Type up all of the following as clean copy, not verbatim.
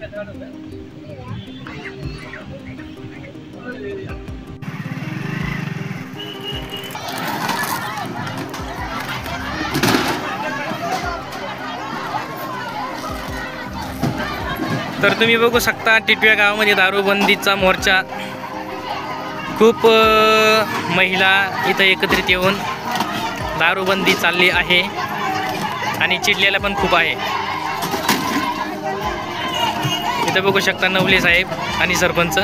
तर तुम्ही बघू शकता टिटव्या गावामध्ये दारूबंदीचा मोर्चा। खूप महिला इथं एकत्रित येऊन दारूबंदी चालली आहे आणि चिडलेला पण खूप आहे। इथं बघू शकता नवले साहेब आणि सरपंच।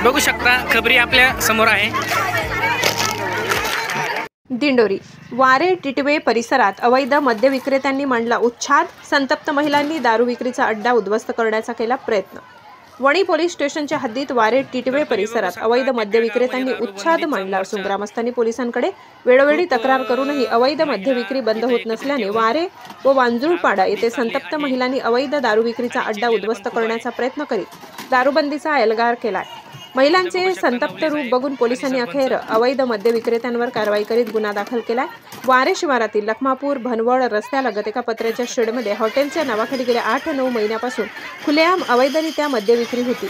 बघू शकता खबरी आपल्या समोर आहे। दिंडोरी वारे टिटवे परिसरात अवैध मद्य विक्रेत्यांनी मांडला उच्छाद। संतप्त महिलांनी दारू विक्रीचा अड्डा उद्ध्वस्त करण्याचा केला प्रयत्न। वणी पोलीस स्टेशनच्या हद्दीत वारे टिटवे परिसरात अवैध मद्य विक्रेत्यांनी उच्छाद मांडला असून ग्रामस्थांनी पोलिसांकडे वेळोवेळी तक्रार करूनही अवैध मद्य विक्री बंद होत नसल्याने वारे व वांजुळपाडा येथे संतप्त महिलांनी अवैध दारू विक्रीचा अड्डा उद्ध्वस्त करण्याचा प्रयत्न करीत दारूबंदीचा एल्गार केलाय। महिलांचे संतप्त रूप बघून पोलिसांनी अखेर अवैध मद्य विक्रेत्यांवर कारवाई करीत गुन्हा दाखल केलाय। वारे शिवारातील लखमापूर भनवळ रस्त्यालगत एका पत्र्याच्या शेडमध्ये हॉटेलच्या नावाखाली गेल्या 8-9 महिन्यापासून खुलेआम अवैधरित्या मद्य विक्री होती।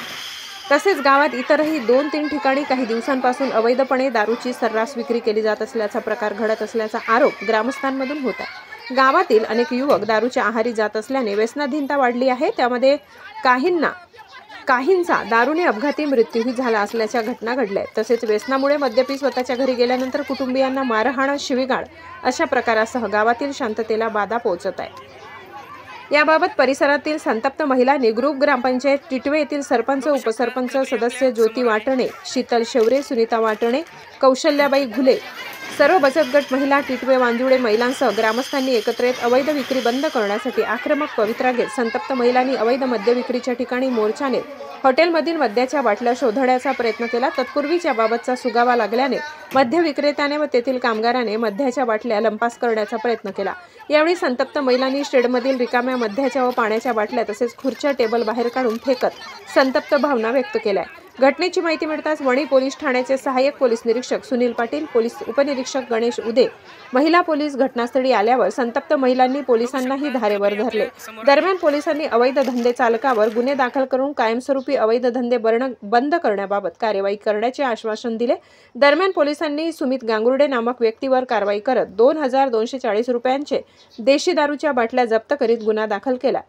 तसेच गावात इतरही 2-3 ठिकाणी काही दिवसांपासून अवैधपणे दारूची सर्रास विक्री केली जात असल्याचा प्रकार घडत असल्याचा आरोप ग्रामस्थांमधून होत आहे। गावातील अनेक युवक दारूच्या आहारी जात असल्याने व्यसनाधीनता वाढली आहे। त्यामध्ये काहींचा दारूने अपघाती मृत्यूही झाला असल्याच्या घटना घडल्या। तसेच व्यसनामुळे मद्यपी स्वतःच्या घरी गेल्यानंतर कुटुंबियांना मारहाण शिवीगाळ अशा प्रकारासह गावातील शांततेला बाधा पोहोचत आहे। याबाबत परिसरातील संतप्त महिलांनी ग्रुप ग्रामपंचायत टिटवे येथील सरपंच उपसरपंच सदस्य ज्योती वाटणे, शीतल शेवरे, सुनीता वाटणे, कौशल्याबाई घुले, सर्व बचत गट महिला, टिटवे वांजुळे महिलांसह ग्रामस्थांनी एकत्र येत अवैध विक्री बंद करण्यासाठी आक्रमक पवित्रा घेत संतप्त महिलांनी अवैध मद्य विक्रीच्या ठिकाणी मोर्चा नेत हॉटेलमधील मद्याच्या बाटल्या शोधण्याचा प्रयत्न केला। तत्पूर्वीच याबाबतचा सुगावा लागल्याने मद्य विक्रेत्याने व तेथील कामगाराने मद्याच्या बाटल्या लंपास करण्याचा प्रयत्न केला। यावेळी संतप्त महिलांनी शेडमधील रिकाम्या मद्याच्या व पाण्याच्या बाटल्या तसेच खुर्च्या टेबल बाहेर काढून फेकत संतप्त भावना व्यक्त केल्या। घटनेची माहिती मिळताच वणी पोलीस ठाण्याचे सहाय्यक पोलीस निरीक्षक सुनील पाटील, पोलीस उपनिरीक्षक गणेश उदे, महिला पोलीस घटनास्थळी आल्यावर संतप्त महिलांनी पोलिसांनाही धारेवर धरले। दरम्यान पोलिसांनी अवैध धंदे चालकावर गुन्हे दाखल करून कायमस्वरूपी अवैध धंदे बंद करण्याबाबत कार्यवाही करण्याचे आश्वासन दिले। दरम्यान पोलिसांनी सुमित गांगुर्डे नामक व्यक्तीवर कारवाई करत 2240 रुपयांचे देशी दारूच्या बाटल्या जप्त करीत गुन्हा दाखल केला।